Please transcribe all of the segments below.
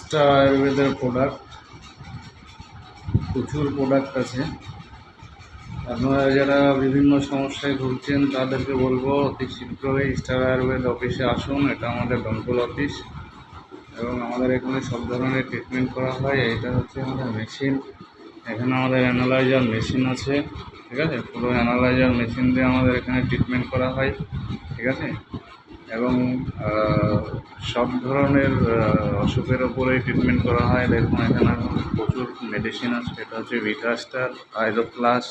Star আয়ুর্বেদের product, প্রচুর product আছে। আপনারা যারা বিভিন্ন সমস্যায় ভুগছেন তাদেরকে বলবো অতি শীঘ্রই স্টার আয়ুর্বেদ অফিসে আসুন। এটা আমাদের দমকল অফিস এবং আমাদের এখানে সব ধরনের ট্রিটমেন্ট করা হয়। এটা হচ্ছে আমাদের মেশিন, এখানে আমাদের অ্যানালাইজার মেশিন আছে, ঠিক আছে। পুরো অ্যানালাইজার মেশিন দিয়ে আমাদের এখানে ট্রিটমেন্ট করা হয়, ঠিক আছে। এবং সব ধরনের অসুখের ওপরেই ট্রিটমেন্ট করা হয়। দেখুন এখানে প্রচুর মেডিসিন আছে। এটা হচ্ছে ভিটাস্টার, আয়রো প্লাস,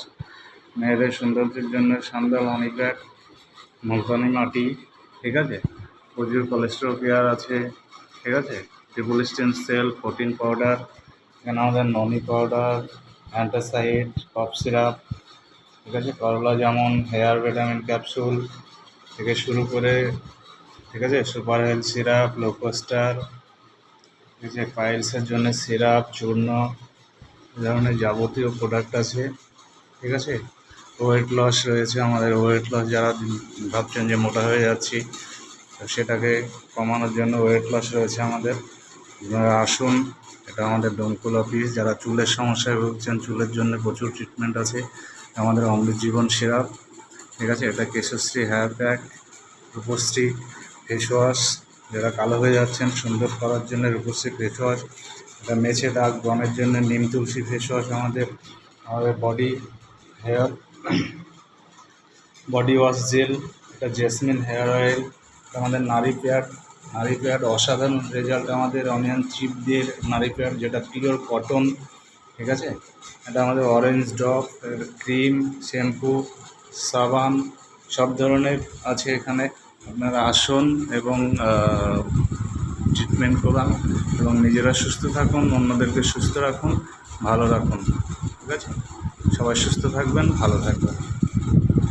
মেয়েদের সৌন্দর্যের জন্য সান্দাল, হানিপ্যাক, মুলতানি মাটি, ঠিক আছে। প্রচুর কোলেস্টেরল কেয়ার আছে, ঠিক আছে। ট্রিপল স্টেন সেল, প্রোটিন পাউডার, এখানে আমাদের ননি পাউডার, অ্যান্টাসাইড, কফ সিরাপ, ঠিক আছে। করলা জামুন, হেয়ার ভিটামিন ক্যাপসুল থেকে শুরু করে, ঠিক আছে, সুপার হেলথ সিরাপ, লোকোস্টার, ঠিক আছে, পাইলসের জন্য সিরাপ, চূর্ণ, এ ধরনের যাবতীয় প্রোডাক্ট আছে, ঠিক আছে। ওয়েট লস রয়েছে আমাদের। ওয়েট লস যারা ভাবছেন যে মোটা হয়ে যাচ্ছি, তো সেটাকে কমানোর জন্য ওয়েট লস রয়েছে আমাদের। আপনারা আসুন, এটা আমাদের দমকল অফিস। যারা চুলের সমস্যায় ভুগছেন, চুলের জন্য প্রচুর ট্রিটমেন্ট আছে। আমাদের অমৃত জীবন সিরাপ, ঠিক আছে। এটা Keshshree hair pack, Rupshree face wash, যারা কালো হয়ে যাচ্ছেন সুন্দর করার জন্য রূপশ্রী ফেস ওয়াশ। এটা মেছে দাগ ব্রণের জন্য নিম তুলসী ফেস ওয়াশ। আমাদের হেয়ার বডি ওয়াশ জেল, এটা জেসমিন হেয়ার অয়েল, আমাদের নারী প্যাড অসাধারণ রেজাল্ট আমাদের। অনিয়ন চিপ দিয়ে নারী প্যাড, যেটা পিওর কটন, ঠিক আছে। এটা আমাদের অরেঞ্জ ড্রপ, ক্রিম, শ্যাম্পু, সাবান, সব ধরনের আছে এখানে। আপনারা আসুন এবং ট্রিটমেন্ট করান এবং নিজেরা সুস্থ থাকুন, অন্যদেরকে সুস্থ রাখুন, ভালো রাখুন, ঠিক আছে। সবাই সুস্থ থাকবেন, ভালো থাকবেন।